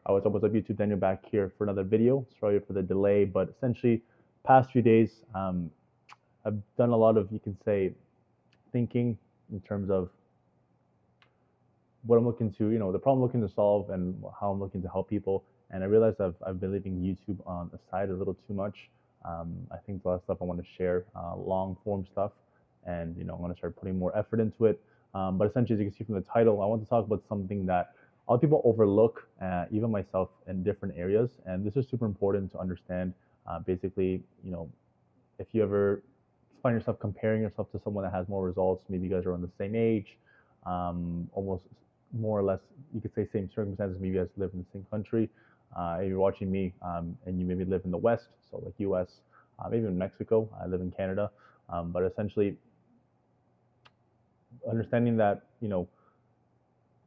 What's up YouTube? Daniel back here for another video. Sorry for the delay, but essentially, past few days, I've done a lot of, you can say, thinking in terms of what I'm looking to, the problem I'm looking to solve and how I'm looking to help people. And I realized I've been leaving YouTube on the side a little too much. I think a lot of stuff I want to share, long form stuff, and I want to start putting more effort into it. But essentially, as you can see from the title, I want to talk about something that a lot of people overlook, even myself, in different areas. And this is super important to understand. Basically, if you ever find yourself comparing yourself to someone that has more results, maybe you guys are on the same age, almost more or less, you could say same circumstances, maybe you guys live in the same country. If you're watching me and you maybe live in the West, so like US, maybe in Mexico, I live in Canada, but essentially understanding that,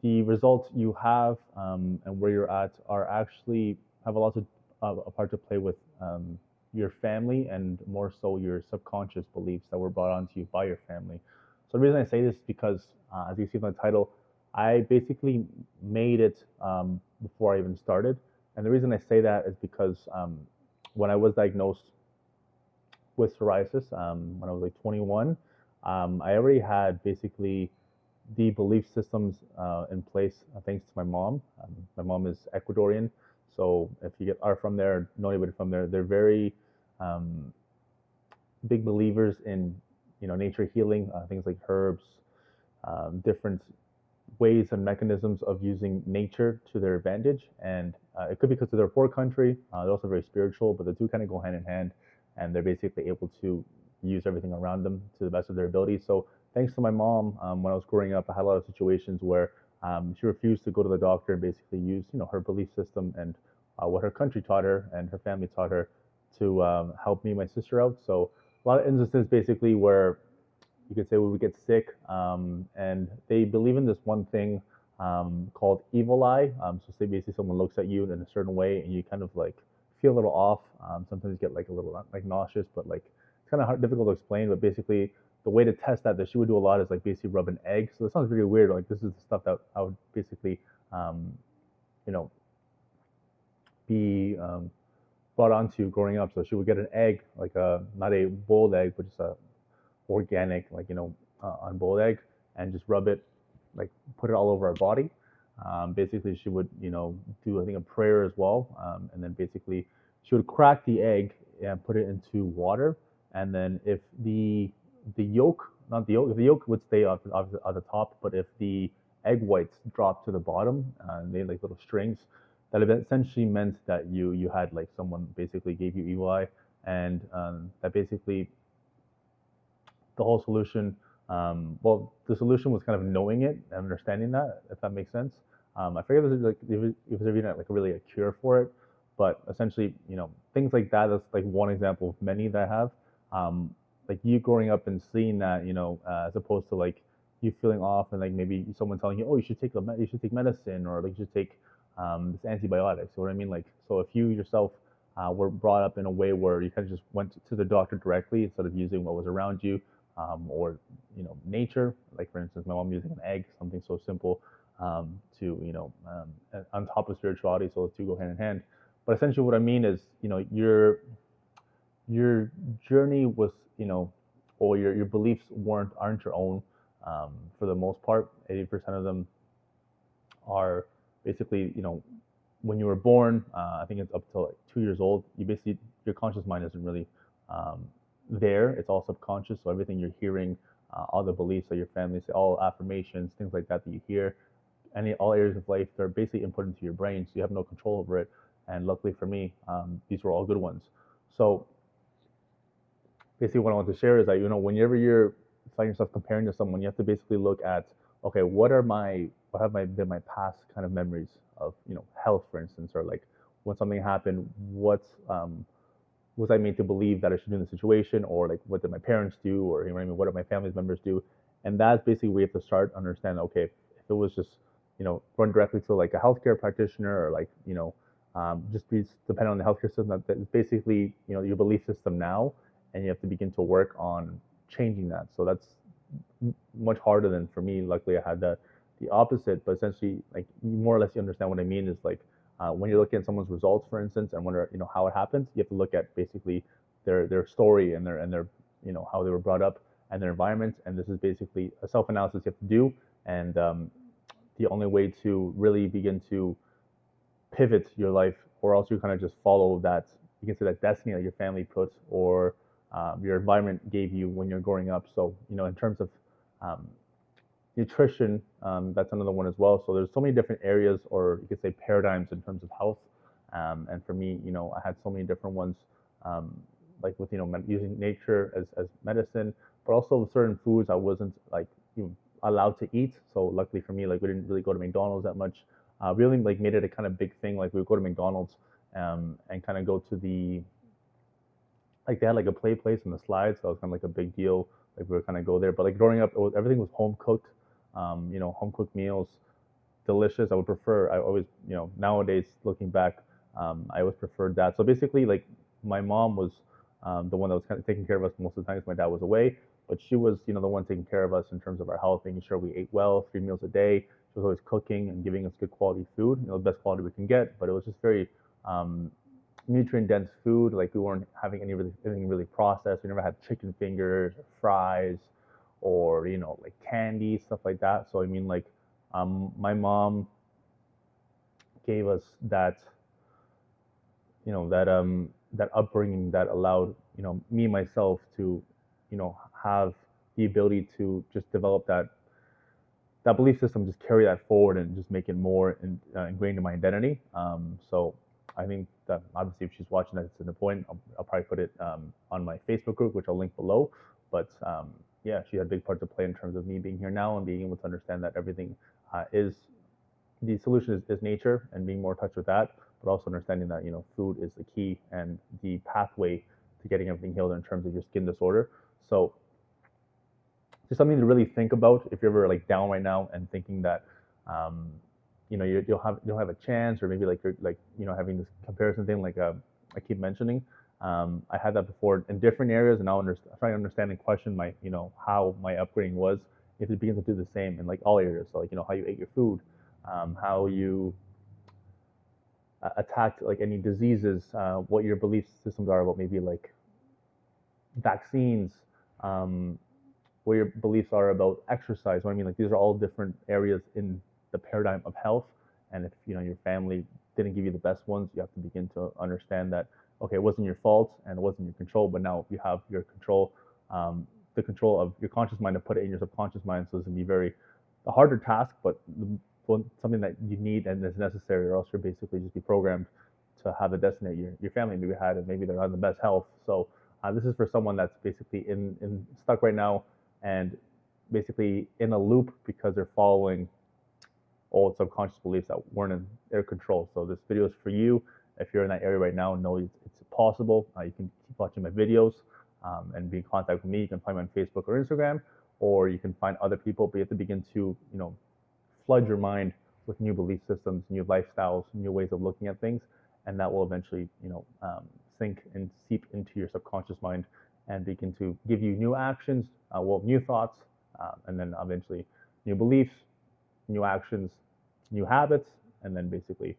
the results you have and where you're at are actually have a lot to a part to play with your family and more so your subconscious beliefs that were brought onto you by your family. So the reason I say this is because, as you see from the title, I basically made it before I even started, and the reason I say that is because when I was diagnosed with psoriasis when I was like 21, I already had basically the belief systems in place thanks to my mom. My mom is Ecuadorian, so if you are from there, know anybody from there, they're very um, big believers in nature healing, things like herbs, different ways and mechanisms of using nature to their advantage. And it could be because they're a poor country. They're also very spiritual, but the two kind of go hand in hand, and they're basically able to use everything around them to the best of their ability. So thanks to my mom, when I was growing up, I had a lot of situations where she refused to go to the doctor and basically use her belief system and what her country taught her and her family taught her to help me and my sister out. So a lot of instances basically where you could say we would get sick, and they believe in this one thing called evil eye. So say basically someone looks at you in a certain way, and you kind of like feel a little off. Sometimes you get like a little like nauseous, but like it's kind of hard, difficult to explain. But basically, the way to test that she would do a lot is like basically rub an egg. So it sounds really weird. Like this is the stuff that I would basically, um, you know, be brought onto growing up. So she would get an egg, like a not a boiled egg, but just a organic, like unboiled egg, and just rub it, like put it all over our body. Basically, she would do I think a prayer as well, and then basically she would crack the egg and put it into water, and then if the yolk, not the yolk, the yolk would stay at the top, but if the egg whites dropped to the bottom, and they like little strings, that essentially meant that you had like someone basically gave you evil eye, and that basically the whole solution. Well, the solution was kind of knowing it and understanding that, if that makes sense. I forget if it was like if there's even like really a cure for it, but essentially, things like that. That's like one example of many that I have. Like you growing up and seeing that, as opposed to like you feeling off and like maybe someone telling you, oh, you should take medicine or like you should take this antibiotics. So what I mean, like, so if you yourself were brought up in a way where you kind of just went to the doctor directly instead of using what was around you, or nature. Like for instance, my mom using an egg, something so simple, to on top of spirituality. So the two go hand in hand. But essentially, what I mean is, your journey was, or your beliefs aren't your own. For the most part, 80% of them are basically, when you were born, I think it's up to like 2 years old. You basically your conscious mind isn't really um, there. It's all subconscious. So everything you're hearing, all the beliefs of your family, say all affirmations, things like that you hear, all areas of life, they're basically input into your brain. So you have no control over it. And luckily for me, these were all good ones. So basically, what I want to share is that whenever you're finding yourself comparing to someone, you have to basically look at, okay, what have been my past kind of memories of health, for instance, or like when something happened, what was I made to believe that I should do in the situation, or like what did my parents do, or what I mean, what did my family members do, and that's basically where you have to start understand. Okay, if it was just run directly to like a healthcare practitioner, or like just be depending on the healthcare system, that's basically your belief system now, and you have to begin to work on changing that. So that's much harder than for me. Luckily, I had the opposite, but essentially, like more or less, you understand what I mean. Is like when you're looking at someone's results, for instance, and wonder how it happens, you have to look at basically their story and their how they were brought up and their environment. And this is basically a self-analysis you have to do. And the only way to really begin to pivot your life, or else you kind of just follow that, you can say, that destiny that your family put, or your environment gave you when you're growing up. So in terms of um, nutrition, that's another one as well. So there's so many different areas, or you could say paradigms, in terms of health. And for me, I had so many different ones, um, like with using nature as medicine, but also certain foods I wasn't like allowed to eat. So luckily for me, like we didn't really go to McDonald's that much. We only like made it a kind of big thing. Like we would go to McDonald's and kind of go to the, like they had like a play place in the slides, so it was kind of like a big deal. Like we would kind of go there. But like growing up, everything was home cooked. Home cooked meals, delicious. I would prefer. I always, nowadays looking back, I always preferred that. So basically, like my mom was the one that was kind of taking care of us most of the time because my dad was away. But she was, the one taking care of us in terms of our health, making sure we ate well, 3 meals a day. She was always cooking and giving us good quality food, the best quality we can get. But it was just very um, nutrient dense food. Like we weren't having anything really processed. We never had chicken fingers or fries or like candy, stuff like that. So I mean, like my mom gave us that that upbringing that allowed me myself to have the ability to just develop that belief system, just carry that forward and just make it more ingrained in my identity. So I think that obviously if she's watching that, it's an point. I'll probably put it on my Facebook group, which I'll link below. But yeah, she had a big part to play in terms of me being here now and being able to understand that everything is the solution is nature, and being more in touch with that, but also understanding that food is the key and the pathway to getting everything healed in terms of your skin disorder. So just something to really think about if you're ever like down right now and thinking that you'll have a chance, or maybe like you're like having this comparison thing, like I keep mentioning. I had that before in different areas, and now I'm trying to understand and question my how my upbringing was. If it begins to do the same in like all areas, so like how you ate your food, how you attacked like any diseases, what your belief systems are about maybe like vaccines, um, what your beliefs are about exercise. What I mean, like these are all different areas in the paradigm of health. And if your family didn't give you the best ones, you have to begin to understand that okay, it wasn't your fault and it wasn't your control, but now you have your control, the control of your conscious mind to put it in your subconscious mind. So it's gonna be very a harder task, but something that you need and is necessary, or else you'll basically just be programmed to have the destiny that your family maybe had, and maybe they're not in the best health. So this is for someone that's basically in stuck right now and basically in a loop because they're following old subconscious beliefs that weren't in their control. So this video is for you. If you're in that area right now, know it's possible. You can keep watching my videos and be in contact with me. You can find me on Facebook or Instagram, or you can find other people. But you have to begin to flood your mind with new belief systems, new lifestyles, new ways of looking at things, and that will eventually sink and seep into your subconscious mind and begin to give you new actions, new thoughts, and then eventually new beliefs, new actions, new habits, and then basically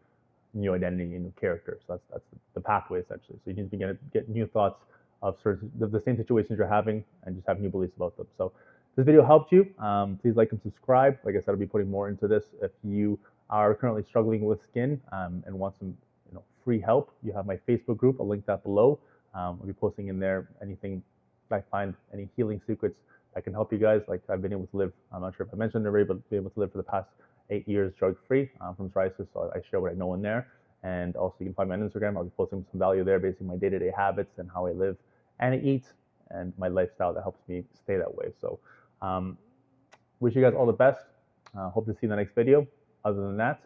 new identity and new character. So that's the pathway essentially. So you need to begin to get new thoughts of the same situations you're having and just have new beliefs about them. So if this video helped you, please like and subscribe. Like I said, I'll be putting more into this. If you are currently struggling with skin and want some free help, you have my Facebook group. I'll link that below. I'll be posting in there anything I find, any healing secrets that can help you guys. Like I've been able to live, I'm not sure if I mentioned it already, but been able to live for the past 8 years drug-free from psoriasis. So I share what I know in there. And also you can find me on Instagram. I'll be posting some value there, basically my day-to-day habits and how I live and I eat and my lifestyle that helps me stay that way. So wish you guys all the best. Hope to see you in the next video. Other than that,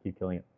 keep killing it.